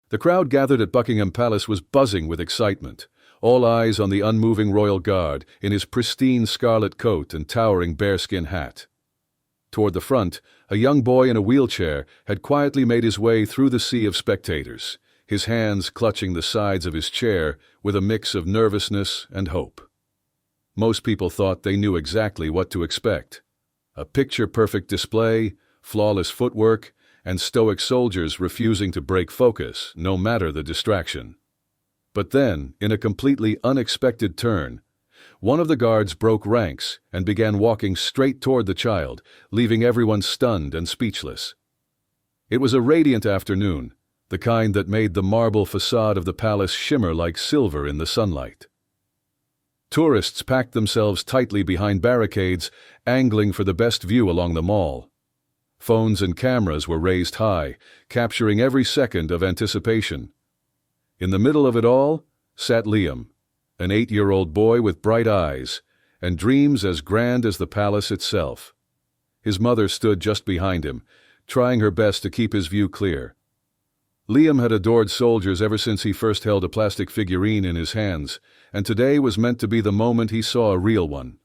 The crowd gathered at Buckingham Palace was buzzing with excitement, all eyes on the unmoving royal guard in his pristine scarlet coat and towering bearskin hat. Toward the front, a young boy in a wheelchair had quietly made his way through the sea of spectators, his hands clutching the sides of his chair with a mix of nervousness and hope. Most people thought they knew exactly what to expect. A picture-perfect display, flawless footwork, and stoic soldiers refusing to break focus, no matter the distraction. But then, in a completely unexpected turn, one of the guards broke ranks and began walking straight toward the child, leaving everyone stunned and speechless. It was a radiant afternoon, the kind that made the marble facade of the palace shimmer like silver in the sunlight. Tourists packed themselves tightly behind barricades, angling for the best view along the mall. Phones and cameras were raised high, capturing every second of anticipation. In the middle of it all sat Liam, an 8-year-old boy with bright eyes and dreams as grand as the palace itself. His mother stood just behind him, trying her best to keep his view clear. Liam had adored soldiers ever since he first held a plastic figurine in his hands, and today was meant to be the moment he saw a real one,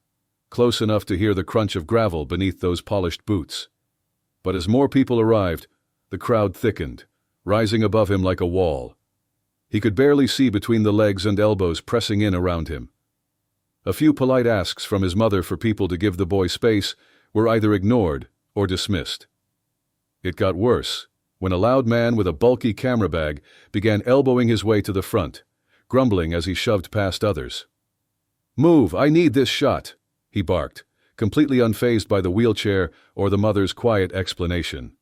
close enough to hear the crunch of gravel beneath those polished boots. But as more people arrived, the crowd thickened, rising above him like a wall. He could barely see between the legs and elbows pressing in around him. A few polite asks from his mother for people to give the boy space were either ignored or dismissed. It got worse when a loud man with a bulky camera bag began elbowing his way to the front, grumbling as he shoved past others. "Move, I need this shot," he barked, completely unfazed by the wheelchair or the mother's quiet explanation.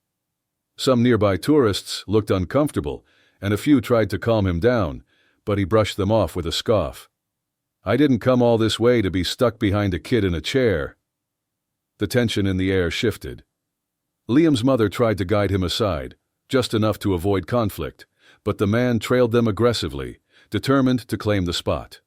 Some nearby tourists looked uncomfortable, and a few tried to calm him down, but he brushed them off with a scoff. "I didn't come all this way to be stuck behind a kid in a chair." The tension in the air shifted. Liam's mother tried to guide him aside, just enough to avoid conflict, but the man trailed them aggressively, determined to claim the spot.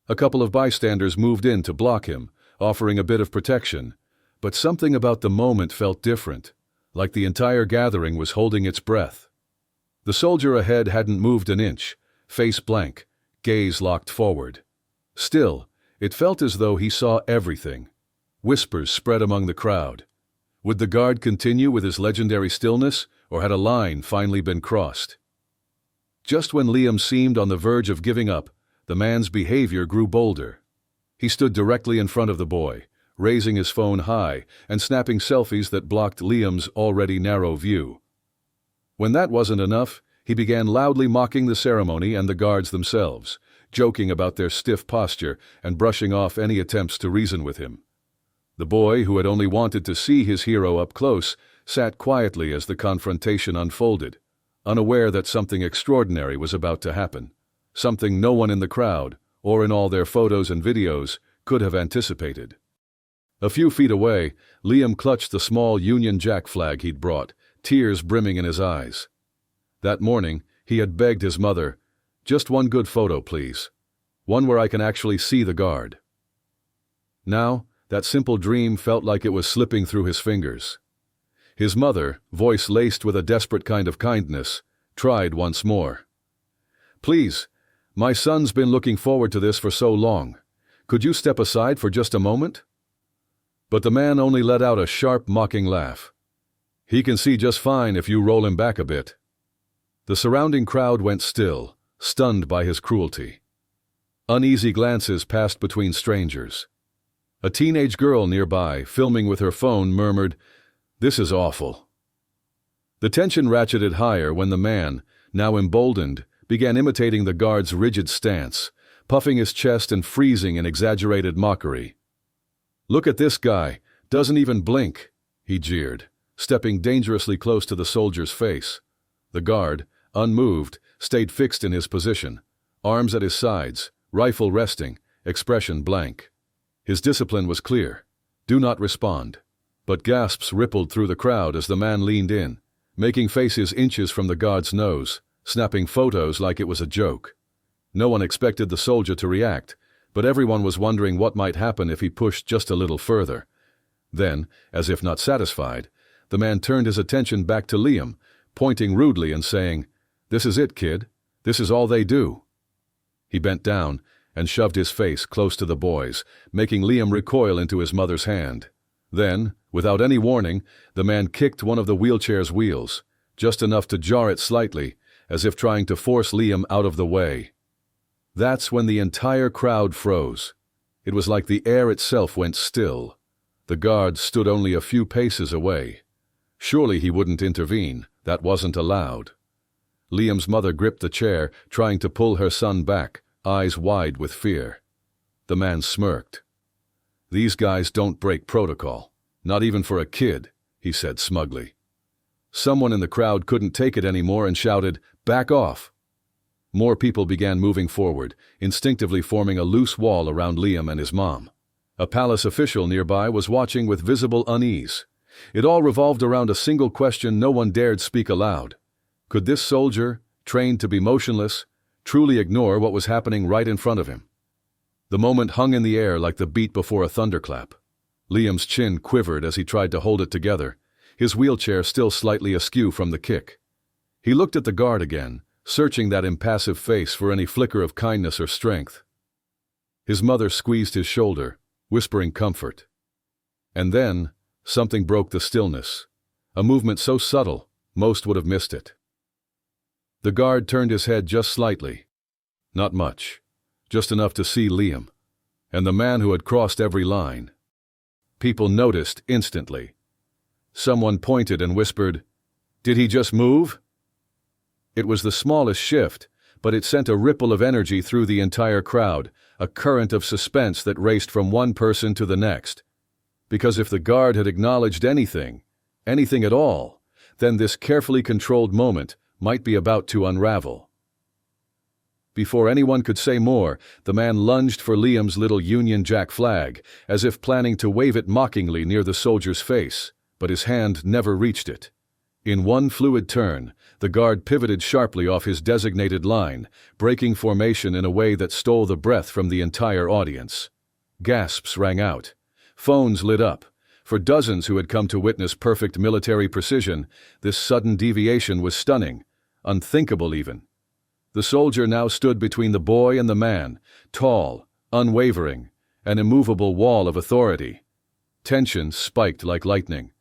A couple of bystanders moved in to block him, offering a bit of protection, but something about the moment felt different, like the entire gathering was holding its breath. The soldier ahead hadn't moved an inch, face blank, gaze locked forward. Still, it felt as though he saw everything. Whispers spread among the crowd. Would the guard continue with his legendary stillness, or had a line finally been crossed? Just when Liam seemed on the verge of giving up, the man's behavior grew bolder. He stood directly in front of the boy, raising his phone high and snapping selfies that blocked Liam's already narrow view. When that wasn't enough, he began loudly mocking the ceremony and the guards themselves, joking about their stiff posture and brushing off any attempts to reason with him. The boy, who had only wanted to see his hero up close, sat quietly as the confrontation unfolded, unaware that something extraordinary was about to happen, something no one in the crowd, or in all their photos and videos, could have anticipated. A few feet away, Liam clutched the small Union Jack flag he'd brought, tears brimming in his eyes. That morning, he had begged his mother, "Just one good photo, please. One where I can actually see the guard." Now, that simple dream felt like it was slipping through his fingers. His mother, voice laced with a desperate kind of kindness, tried once more. "Please, my son's been looking forward to this for so long. Could you step aside for just a moment?" But the man only let out a sharp, mocking laugh. "He can see just fine if you roll him back a bit." The surrounding crowd went still, stunned by his cruelty. Uneasy glances passed between strangers. A teenage girl nearby, filming with her phone, murmured, "This is awful." The tension ratcheted higher when the man, now emboldened, began imitating the guard's rigid stance, puffing his chest and freezing in exaggerated mockery. "Look at this guy, doesn't even blink," he jeered, stepping dangerously close to the soldier's face. The guard, unmoved, stayed fixed in his position, arms at his sides, rifle resting, expression blank. His discipline was clear. Do not respond. But gasps rippled through the crowd as the man leaned in, making faces inches from the guard's nose, snapping photos like it was a joke. No one expected the soldier to react, but everyone was wondering what might happen if he pushed just a little further. Then, as if not satisfied, the man turned his attention back to Liam, pointing rudely and saying, This is it, kid. This is all they do." He bent down and shoved his face close to the boy's, making Liam recoil into his mother's hand. Then, without any warning, the man kicked one of the wheelchair's wheels, just enough to jar it slightly, as if trying to force Liam out of the way. That's when the entire crowd froze. It was like the air itself went still. The guard stood only a few paces away. Surely he wouldn't intervene. That wasn't allowed. Liam's mother gripped the chair, trying to pull her son back, eyes wide with fear. The man smirked. "These guys don't break protocol. Not even for a kid," he said smugly. Someone in the crowd couldn't take it anymore and shouted, "Back off!" More people began moving forward, instinctively forming a loose wall around Liam and his mom. A palace official nearby was watching with visible unease. It all revolved around a single question no one dared speak aloud. Could this soldier, trained to be motionless, truly ignore what was happening right in front of him? The moment hung in the air like the beat before a thunderclap. Liam's chin quivered as he tried to hold it together, his wheelchair still slightly askew from the kick. He looked at the guard again, searching that impassive face for any flicker of kindness or strength. His mother squeezed his shoulder, whispering comfort. And then, something broke the stillness, a movement so subtle, most would have missed it. The guard turned his head just slightly. Not much, just enough to see Liam, and the man who had crossed every line. People noticed instantly. Someone pointed and whispered, "Did he just move?" It was the smallest shift, but it sent a ripple of energy through the entire crowd, a current of suspense that raced from one person to the next. Because if the guard had acknowledged anything at all, then this carefully controlled moment might be about to unravel. Before anyone could say more, the man lunged for Liam's little Union Jack flag, as if planning to wave it mockingly near the soldier's face, but his hand never reached it. In one fluid turn, the guard pivoted sharply off his designated line, breaking formation in a way that stole the breath from the entire audience. Gasps rang out. Phones lit up. For dozens who had come to witness perfect military precision, this sudden deviation was stunning, unthinkable even. The soldier now stood between the boy and the man, tall, unwavering, an immovable wall of authority. Tension spiked like lightning.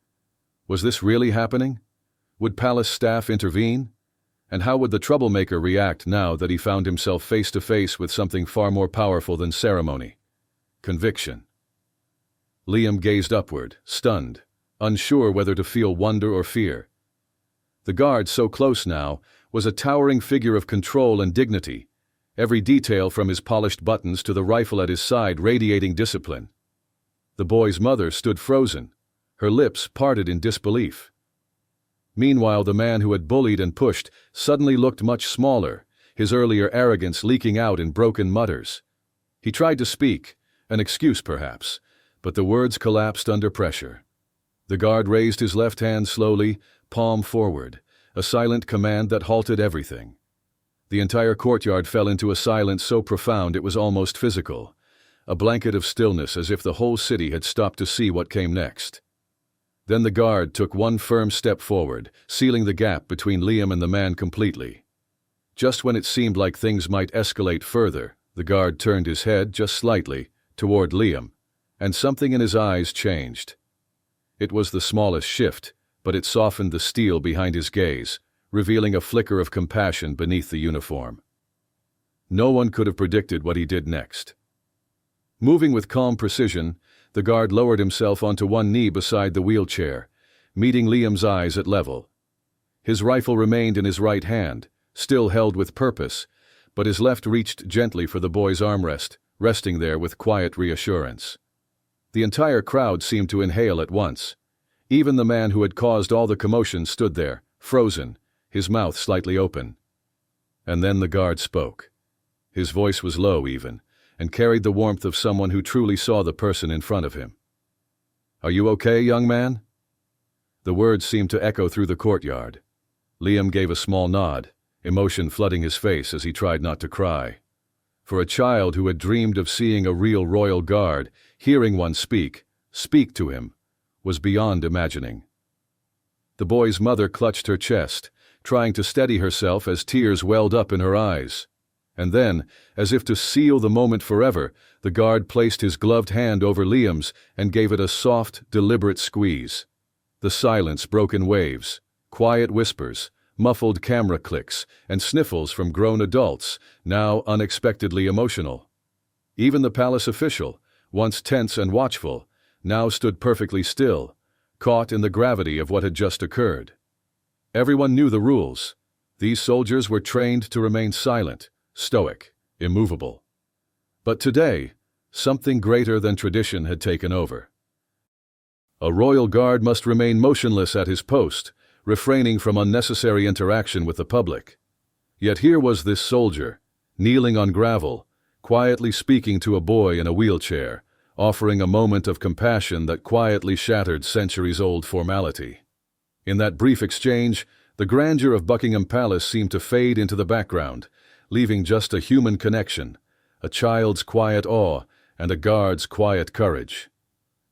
Was this really happening? Would palace staff intervene? And how would the troublemaker react now that he found himself face to face with something far more powerful than ceremony? Conviction. Liam gazed upward, stunned, unsure whether to feel wonder or fear. The guard, so close now, was a towering figure of control and dignity, every detail from his polished buttons to the rifle at his side radiating discipline. The boy's mother stood frozen, her lips parted in disbelief. Meanwhile, the man who had bullied and pushed suddenly looked much smaller, his earlier arrogance leaking out in broken mutters. He tried to speak, an excuse perhaps, but the words collapsed under pressure. The guard raised his left hand slowly, palm forward, a silent command that halted everything. The entire courtyard fell into a silence so profound it was almost physical, a blanket of stillness as if the whole city had stopped to see what came next. Then the guard took one firm step forward, sealing the gap between Liam and the man completely. Just when it seemed like things might escalate further, the guard turned his head just slightly toward Liam, and something in his eyes changed. It was the smallest shift, but it softened the steel behind his gaze, revealing a flicker of compassion beneath the uniform. No one could have predicted what he did next. Moving with calm precision, the guard lowered himself onto one knee beside the wheelchair, meeting Liam's eyes at level. His rifle remained in his right hand, still held with purpose, but his left reached gently for the boy's armrest, resting there with quiet reassurance. The entire crowd seemed to inhale at once. Even the man who had caused all the commotion stood there, frozen, his mouth slightly open. And then the guard spoke. His voice was low even, and carried the warmth of someone who truly saw the person in front of him. "Are you okay, young man?" The words seemed to echo through the courtyard. Liam gave a small nod, emotion flooding his face as he tried not to cry. For a child who had dreamed of seeing a real royal guard, hearing one speak to him, was beyond imagining. The boy's mother clutched her chest, trying to steady herself as tears welled up in her eyes. And then, as if to seal the moment forever, the guard placed his gloved hand over Liam's and gave it a soft, deliberate squeeze. The silence broke in waves, quiet whispers, muffled camera clicks, and sniffles from grown adults, now unexpectedly emotional. Even the palace official, once tense and watchful, now stood perfectly still, caught in the gravity of what had just occurred. Everyone knew the rules. These soldiers were trained to remain silent, stoic, immovable. But today, something greater than tradition had taken over. A royal guard must remain motionless at his post, refraining from unnecessary interaction with the public. Yet here was this soldier, kneeling on gravel, quietly speaking to a boy in a wheelchair, offering a moment of compassion that quietly shattered centuries-old formality. In that brief exchange, the grandeur of Buckingham Palace seemed to fade into the background, leaving just a human connection, a child's quiet awe, and a guard's quiet courage.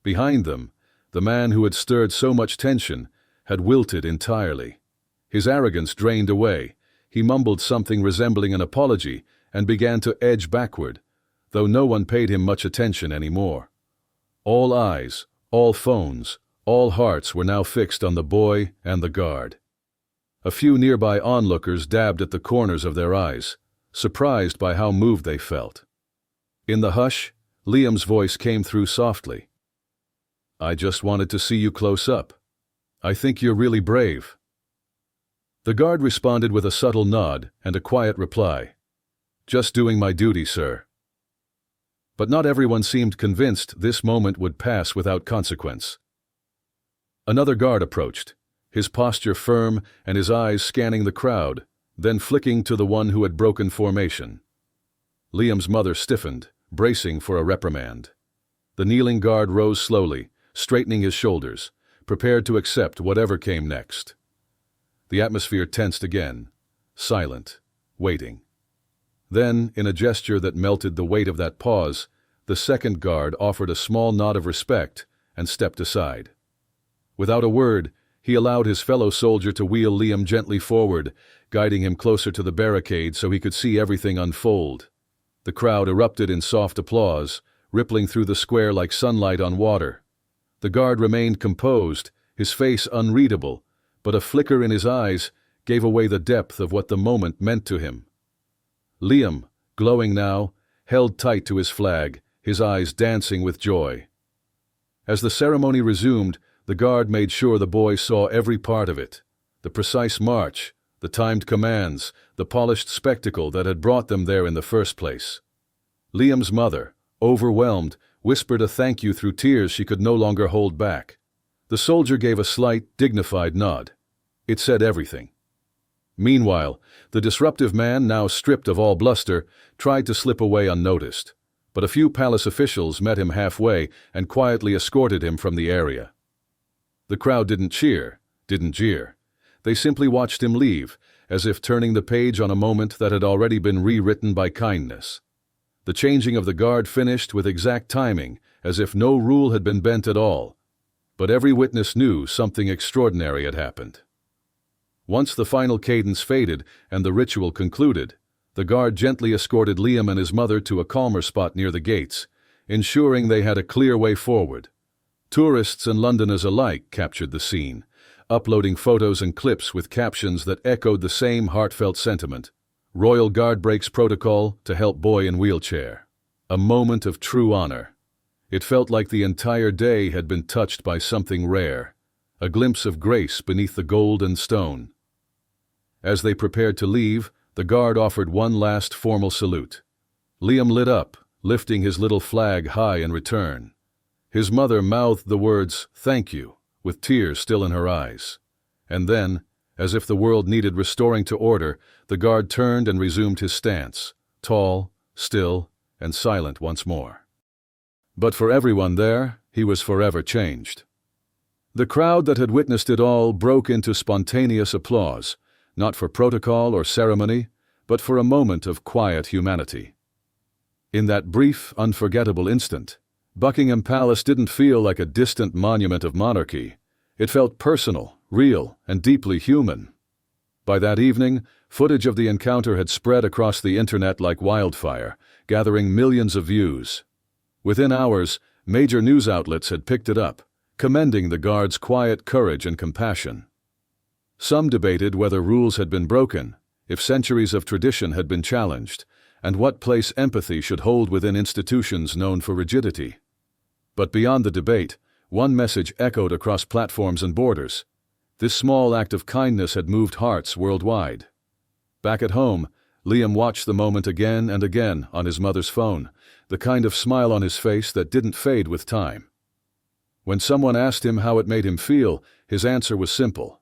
Behind them, the man who had stirred so much tension had wilted entirely. His arrogance drained away. He mumbled something resembling an apology and began to edge backward, though no one paid him much attention anymore. All eyes, all phones, all hearts were now fixed on the boy and the guard. A few nearby onlookers dabbed at the corners of their eyes, surprised by how moved they felt. In the hush, Liam's voice came through softly. "I just wanted to see you close up. I think you're really brave." The guard responded with a subtle nod and a quiet reply. "Just doing my duty, sir." But not everyone seemed convinced this moment would pass without consequence. Another guard approached, his posture firm and his eyes scanning the crowd, then flicking to the one who had broken formation. Liam's mother stiffened, bracing for a reprimand. The kneeling guard rose slowly, straightening his shoulders, prepared to accept whatever came next. The atmosphere tensed again, silent, waiting. Then, in a gesture that melted the weight of that pause, the second guard offered a small nod of respect and stepped aside. Without a word, he allowed his fellow soldier to wheel Liam gently forward, guiding him closer to the barricade so he could see everything unfold. The crowd erupted in soft applause, rippling through the square like sunlight on water. The guard remained composed, his face unreadable, but a flicker in his eyes gave away the depth of what the moment meant to him. Liam, glowing now, held tight to his flag, his eyes dancing with joy. As the ceremony resumed, the guard made sure the boy saw every part of it. The precise march, the timed commands, the polished spectacle that had brought them there in the first place. Liam's mother, overwhelmed, whispered a thank you through tears she could no longer hold back. The soldier gave a slight, dignified nod. It said everything. Meanwhile, the disruptive man, now stripped of all bluster, tried to slip away unnoticed. But a few palace officials met him halfway and quietly escorted him from the area. The crowd didn't cheer, didn't jeer. They simply watched him leave, as if turning the page on a moment that had already been rewritten by kindness. The changing of the guard finished with exact timing, as if no rule had been bent at all. But every witness knew something extraordinary had happened. Once the final cadence faded and the ritual concluded, the guard gently escorted Liam and his mother to a calmer spot near the gates, ensuring they had a clear way forward. Tourists and Londoners alike captured the scene, uploading photos and clips with captions that echoed the same heartfelt sentiment. Royal Guard breaks protocol to help boy in wheelchair. A moment of true honor. It felt like the entire day had been touched by something rare, a glimpse of grace beneath the gold and stone. As they prepared to leave, the guard offered one last formal salute. Liam lit up, lifting his little flag high in return. His mother mouthed the words, "Thank you," with tears still in her eyes. And then, as if the world needed restoring to order, the guard turned and resumed his stance, tall, still, and silent once more. But for everyone there, he was forever changed. The crowd that had witnessed it all broke into spontaneous applause, not for protocol or ceremony, but for a moment of quiet humanity. In that brief, unforgettable instant, Buckingham Palace didn't feel like a distant monument of monarchy. It felt personal, real, and deeply human. By that evening, footage of the encounter had spread across the internet like wildfire, gathering millions of views. Within hours, major news outlets had picked it up, commending the guard's quiet courage and compassion. Some debated whether rules had been broken, if centuries of tradition had been challenged, and what place empathy should hold within institutions known for rigidity. But beyond the debate, one message echoed across platforms and borders. This small act of kindness had moved hearts worldwide. Back at home, Liam watched the moment again and again on his mother's phone, the kind of smile on his face that didn't fade with time. When someone asked him how it made him feel, his answer was simple: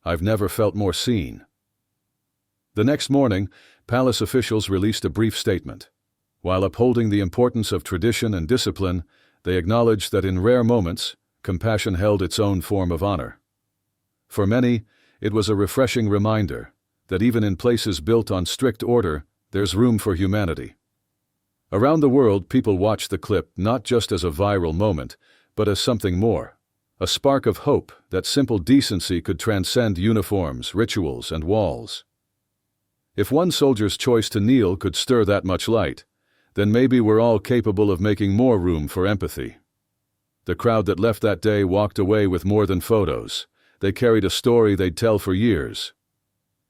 "I've never felt more seen." The next morning, palace officials released a brief statement. While upholding the importance of tradition and discipline, they acknowledged that in rare moments, compassion held its own form of honor. For many, it was a refreshing reminder that even in places built on strict order, there's room for humanity. Around the world, people watched the clip not just as a viral moment, but as something more, a spark of hope that simple decency could transcend uniforms, rituals, and walls. If one soldier's choice to kneel could stir that much light, then maybe we're all capable of making more room for empathy. The crowd that left that day walked away with more than photos. They carried a story they'd tell for years.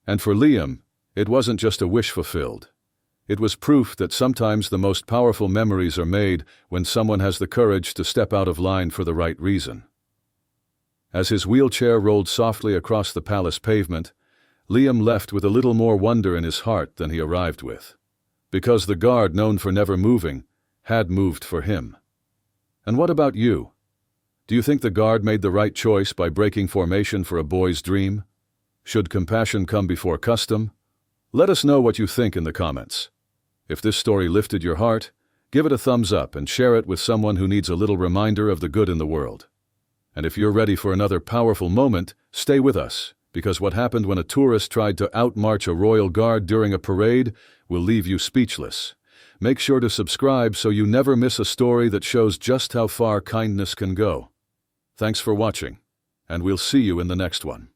And for Liam, it wasn't just a wish fulfilled. It was proof that sometimes the most powerful memories are made when someone has the courage to step out of line for the right reason. As his wheelchair rolled softly across the palace pavement, Liam left with a little more wonder in his heart than he arrived with. Because the guard, known for never moving, had moved for him. And what about you? Do you think the guard made the right choice by breaking formation for a boy's dream? Should compassion come before custom? Let us know what you think in the comments. If this story lifted your heart, give it a thumbs up and share it with someone who needs a little reminder of the good in the world. And if you're ready for another powerful moment, stay with us, because what happened when a tourist tried to outmarch a royal guard during a parade will leave you speechless. Make sure to subscribe so you never miss a story that shows just how far kindness can go. Thanks for watching, and we'll see you in the next one.